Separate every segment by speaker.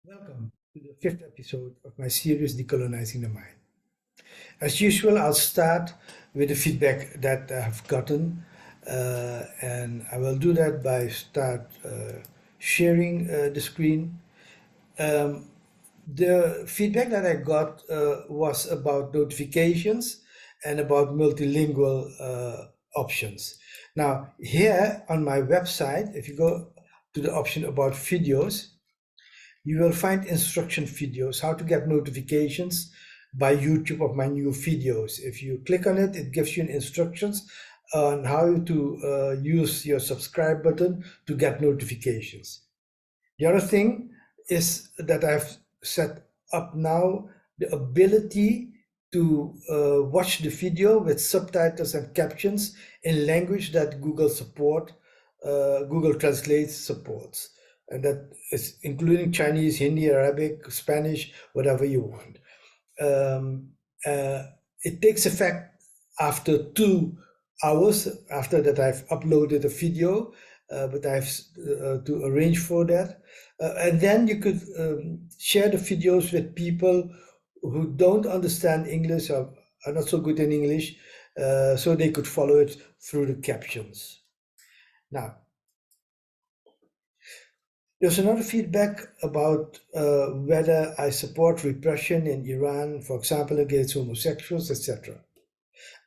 Speaker 1: Welcome to the fifth episode of my series Decolonizing the Mind. As usual, I'll start with the feedback that I have gotten, and I will do that by start sharing the screen. Um, the feedback that I got was about notifications and about multilingual options. Now, here on my website, if you go to the option about videos, you will find instruction videos, how to get notifications by YouTube of my new videos. If you click on it, it gives you instructions on how to use your subscribe button to get notifications. The other thing is that I've set up now the ability to watch the video with subtitles and captions in language that Google Translate supports, and that is including Chinese, Hindi, Arabic, Spanish, whatever you want. Um, uh, it takes effect after 2 hours after that I've uploaded a video, but I have to arrange for that. And then you could share the videos with people who don't understand English or are not so good in English, so they could follow it through the captions. Now, there's another feedback about whether I support repression in Iran, for example, against homosexuals, etc.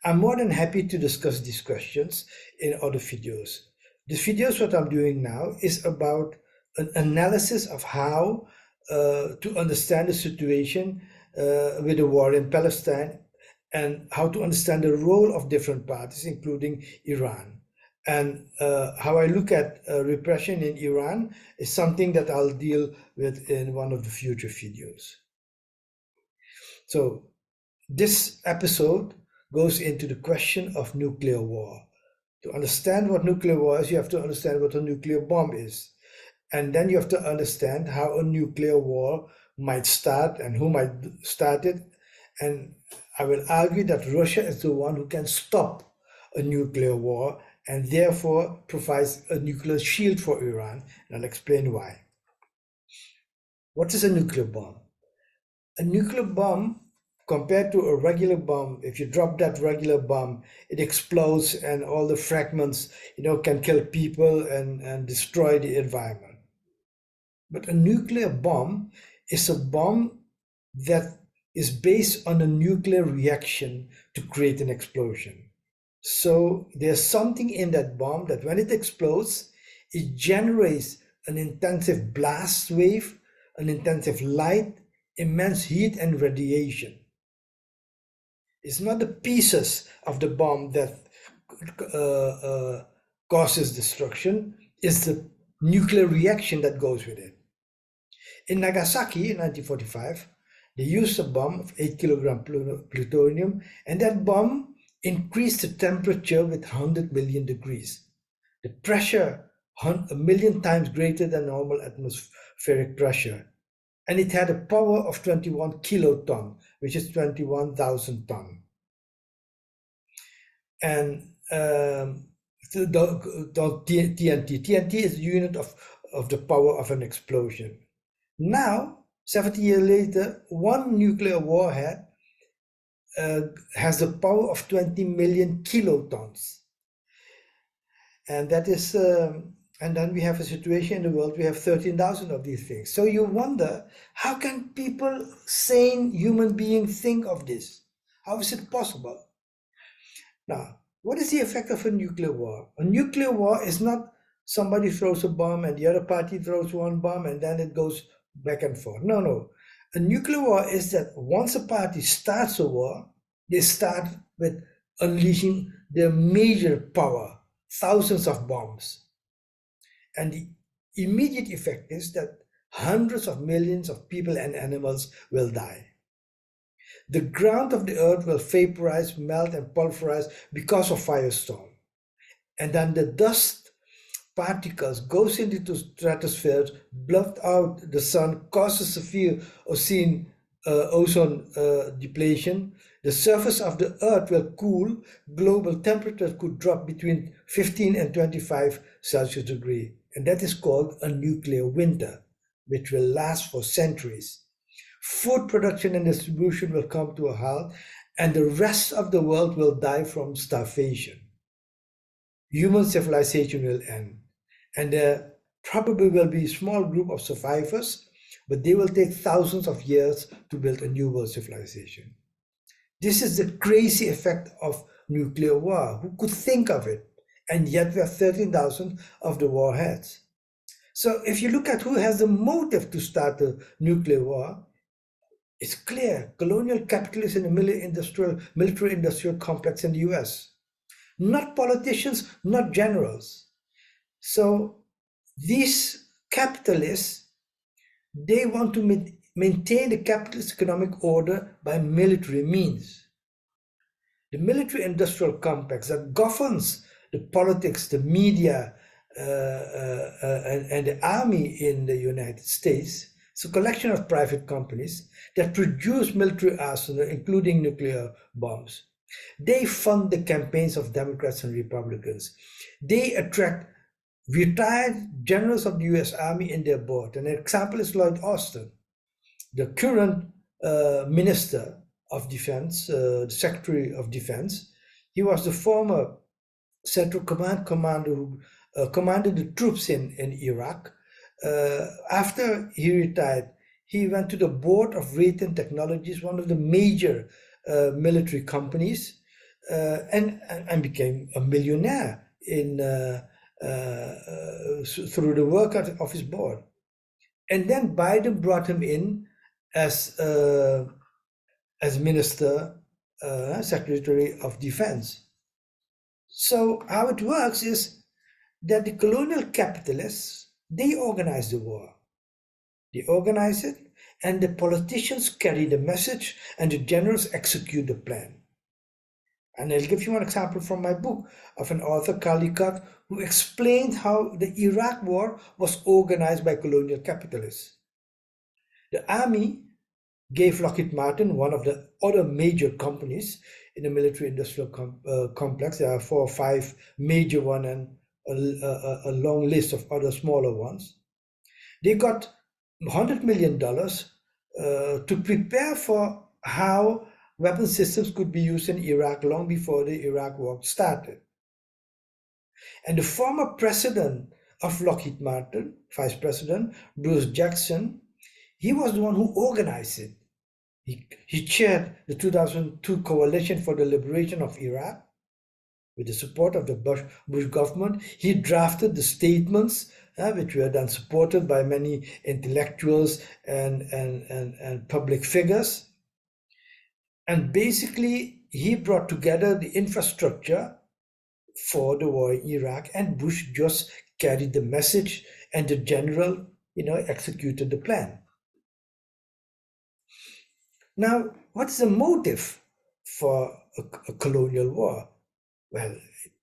Speaker 1: I'm more than happy to discuss these questions in other videos. The videos, what I'm doing now, is about an analysis of how to understand the situation with the war in Palestine and how to understand the role of different parties, including Iran. And how I look at repression in Iran is something that I'll deal with in one of the future videos. So this episode goes into the question of nuclear war. To understand what nuclear war is, you have to understand what a nuclear bomb is. And then you have to understand how a nuclear war might start and who might start it. And I will argue that Russia is the one who can stop a nuclear war and therefore provides a nuclear shield for Iran. And I'll explain why. What is a nuclear bomb? A nuclear bomb, compared to a regular bomb, if you drop that regular bomb, it explodes and all the fragments, can kill people and destroy the environment. But a nuclear bomb is a bomb that is based on a nuclear reaction to create an explosion. So there's something in that bomb that when it explodes, it generates an intensive blast wave, an intensive light, immense heat and radiation. It's not the pieces of the bomb that causes destruction, it's the nuclear reaction that goes with it. In Nagasaki in 1945, they used a bomb of 8 kilogram plutonium, and that bomb increased the temperature with 100 million degrees. The pressure, a million times greater than normal atmospheric pressure. And it had a power of 21 kiloton, which is 21,000 ton. And TNT is the unit of the power of an explosion. Now, 70 years later, one nuclear warhead has the power of 20 million kilotons. And that is, and then we have a situation in the world, we have 13,000 of these things. So you wonder, how can people, sane human beings, think of this? How is it possible? Now, what is the effect of a nuclear war? A nuclear war is not somebody throws a bomb and the other party throws one bomb and then it goes back and forth. No, no. A nuclear war is that once a party starts a war, they start with unleashing their major power, thousands of bombs. And the immediate effect is that hundreds of millions of people and animals will die. The ground of the earth will vaporize, melt, and pulverize because of firestorm. And then the dust particles goes into the stratosphere, blot out the sun, causes severe ozone depletion. The surface of the earth will cool. Global temperature could drop between 15 and 25 Celsius degree. And that is called a nuclear winter. which will last for centuries. Food production and distribution will come to a halt, and the rest of the world will die from starvation. Human civilization will end, and there probably will be a small group of survivors, but they will take thousands of years to build a new world civilization. This is the crazy effect of nuclear war. Who could think of it? And yet we have 13,000 of the warheads. So if you look at who has the motive to start a nuclear war, it's clear: colonial capitalists in the military-industrial complex in the US. Not politicians, not generals. So these capitalists, they want to maintain the capitalist economic order by military means. The military-industrial complex that governs the politics, the media, and the army in the United States. It's a collection of private companies that produce military arsenal, including nuclear bombs. They fund the campaigns of Democrats and Republicans. They attract retired generals of the US Army in their board. An example is Lloyd Austin, the current Minister of Defense, the Secretary of Defense. He was the former Central Command commander who commanded the troops in Iraq. After he retired, he went to the board of Raytheon Technologies, one of the major military companies, and became a millionaire through the work of his board. And then Biden brought him in as Minister, Secretary of Defense. So how it works is that the colonial capitalists, they organize the war. They organize it, and the politicians carry the message, and the generals execute the plan. And I'll give you one example from my book of an author, Caldecott, who explained how the Iraq war was organized by colonial capitalists. The army gave Lockheed Martin, one of the other major companies in the military-industrial complex. There are 4 or 5 major ones and a long list of other smaller ones. They got $100 million to prepare for how weapon systems could be used in Iraq long before the Iraq war started. And the former president of Lockheed Martin, Vice President Bruce Jackson, he was the one who organized it. He chaired the 2002 Coalition for the Liberation of Iraq with the support of the Bush government. He drafted the statements, which were then supported by many intellectuals and public figures. And basically, he brought together the infrastructure for the war in Iraq, and Bush just carried the message, and the general, executed the plan. Now, what's the motive for a colonial war? Well,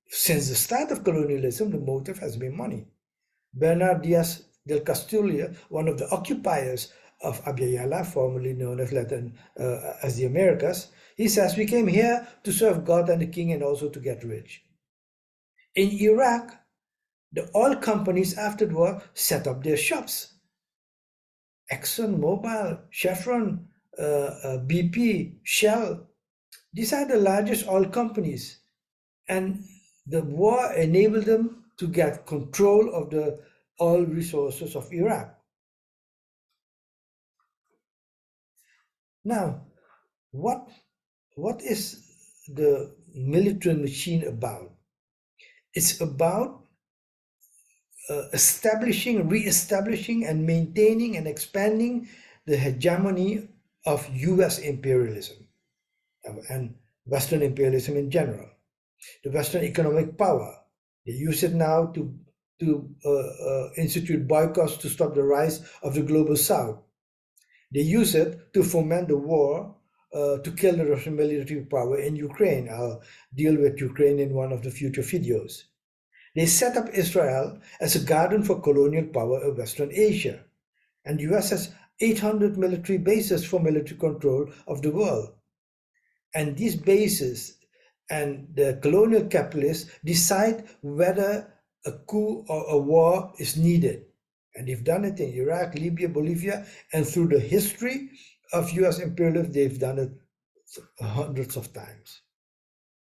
Speaker 1: since the start of colonialism, the motive has been money. Bernard Diaz del Castillo, one of the occupiers of Abya, formerly known as as the Americas, he says, "We came here to serve God and the king and also to get rich." In Iraq, the oil companies after the war set up their shops. Exxon Mobil, Chevron, BP, Shell, these are the largest oil companies. And the war enabled them to get control of the oil resources of Iraq. Now, what is the military machine about? It's about re-establishing and maintaining and expanding the hegemony of US imperialism and Western imperialism in general. The Western economic power. They use it now to institute boycotts to stop the rise of the global South. They use it to foment the war to kill the Russian military power in Ukraine. I'll deal with Ukraine in one of the future videos. They set up Israel as a garden for colonial power in Western Asia. And the US has 800 military bases for military control of the world. And these bases and the colonial capitalists decide whether a coup or a war is needed. And they've done it in Iraq, Libya, Bolivia, and through the history of US imperialism, they've done it hundreds of times.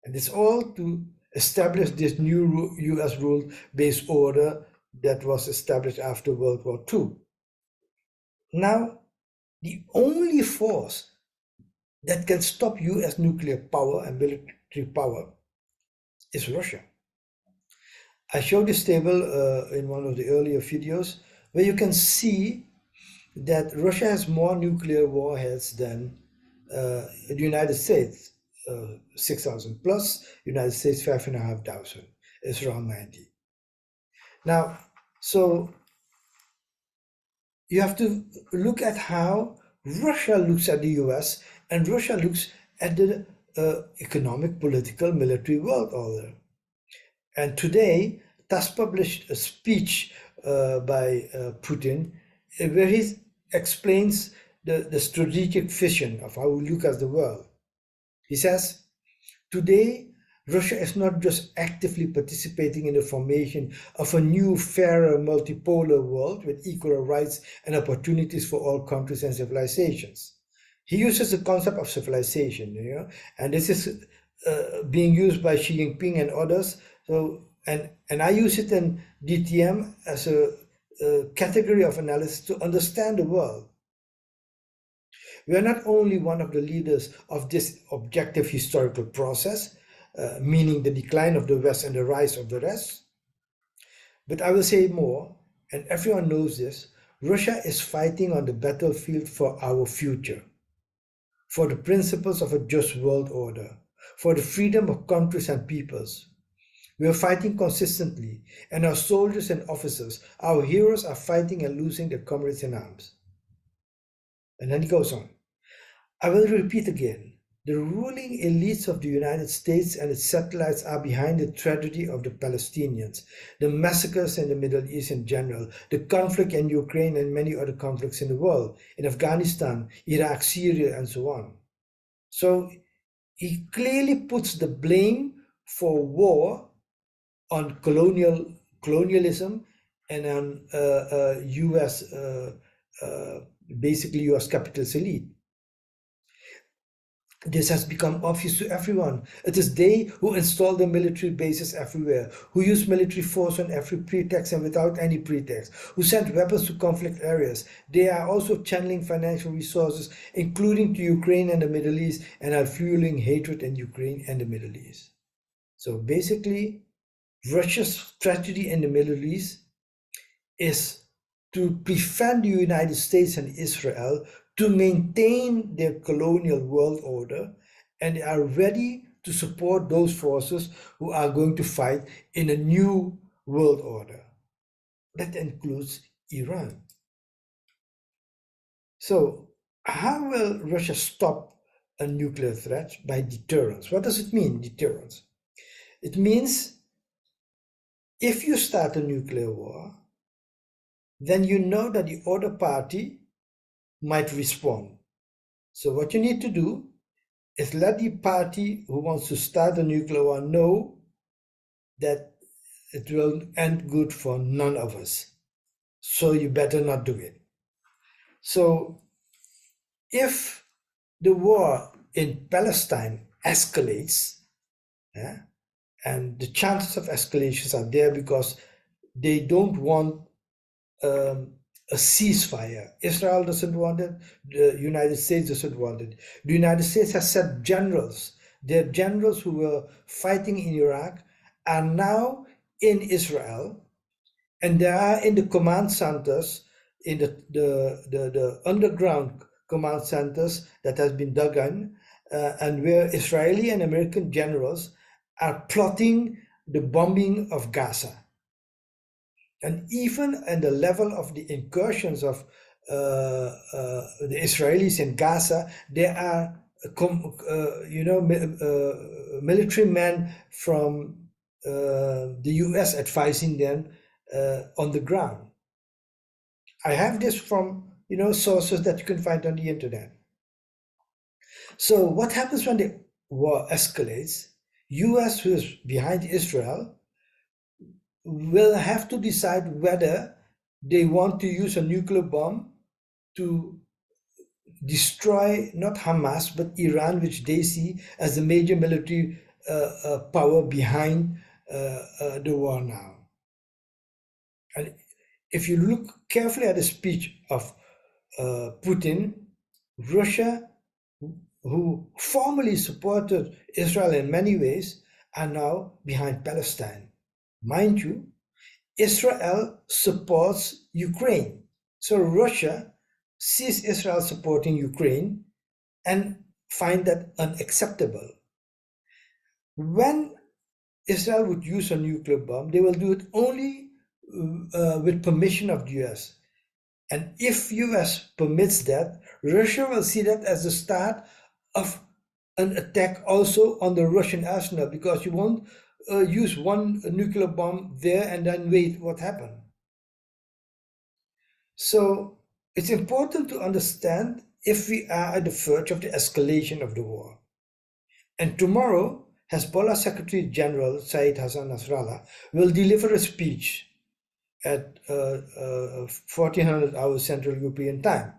Speaker 1: And it's all to establish this new US rule-based order that was established after World War II. Now, the only force that can stop US nuclear power and military power is Russia. I showed this table in one of the earlier videos where you can see that Russia has more nuclear warheads than the United States, 6,000 plus, United States 5,500, it's around 90. Now, so you have to look at how Russia looks at the US and Russia looks at the economic, political, military world order. And today, TASS published a speech by Putin where he explains the strategic vision of how we look at the world. He says, today, Russia is not just actively participating in the formation of a new, fairer, multipolar world with equal rights and opportunities for all countries and civilizations. He uses the concept of civilization, and this is being used by Xi Jinping and others. So, and I use it in DTM as a category of analysis to understand the world. We are not only one of the leaders of this objective historical process, meaning the decline of the West and the rise of the rest, but I will say more, and everyone knows this, Russia is fighting on the battlefield for our future, for the principles of a just world order, for the freedom of countries and peoples. We are fighting consistently, and our soldiers and officers, our heroes, are fighting and losing their comrades in arms. And then he goes on. I will repeat again. The ruling elites of the United States and its satellites are behind the tragedy of the Palestinians, the massacres in the Middle East in general, the conflict in Ukraine and many other conflicts in the world, in Afghanistan, Iraq, Syria, and so on. So he clearly puts the blame for war on colonialism and on US, basically US capitalist elite. This has become obvious to everyone. It is they who install the military bases everywhere, who use military force on every pretext and without any pretext, who send weapons to conflict areas. They are also channeling financial resources, including to Ukraine and the Middle East, and are fueling hatred in Ukraine and the Middle East. So basically, Russia's strategy in the Middle East is to prevent the United States and Israel to maintain their colonial world order, and they are ready to support those forces who are going to fight in a new world order. That includes Iran. So how will Russia stop a nuclear threat? By deterrence. What does it mean, deterrence? It means if you start a nuclear war, then you know that the other party might respond. So what you need to do is let the party who wants to start a nuclear war know that it will end good for none of us. So you better not do it. So if the war in Palestine escalates, and the chances of escalations are there because they don't want a ceasefire. Israel doesn't want it. The United States doesn't want it. The United States has sent generals. Their generals who were fighting in Iraq are now in Israel, and they are in the command centers, in the underground command centers that has been dug in, and where Israeli and American generals are plotting the bombing of Gaza. And even at the level of the incursions of the Israelis in Gaza, there are, military men from the US advising them on the ground. I have this from sources that you can find on the internet. So what happens when the war escalates? US, who is behind Israel, will have to decide whether They want to use a nuclear bomb to destroy not Hamas but Iran, which they see as the major military power behind the war now. And if you look carefully at the speech of Putin, Russia, who formerly supported Israel in many ways, are now behind Palestine. Mind you, Israel supports Ukraine. So Russia sees Israel supporting Ukraine and find that unacceptable. When Israel would use a nuclear bomb, they will do it only with permission of the US. And if US permits that, Russia will see that as the start of an attack also on the Russian arsenal, because you won't use one nuclear bomb there and then wait what happened. So it's important to understand if we are at the verge of the escalation of the war. And tomorrow, Hezbollah Secretary General Saeed Hassan Nasrallah will deliver a speech at 1400 hours Central European Time.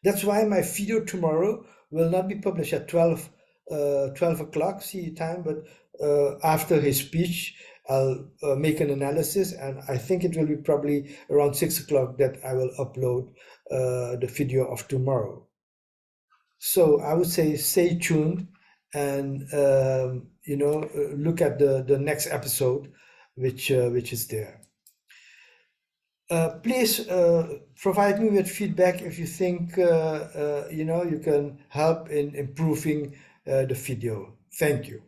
Speaker 1: That's why my video tomorrow will not be published at 12 o'clock CE time, but after his speech, I'll make an analysis, and I think it will be probably around 6 o'clock that I will upload the video of tomorrow. So I would say stay tuned and look at the next episode, which is there. Please provide me with feedback if you think you can help in improving the video. Thank you.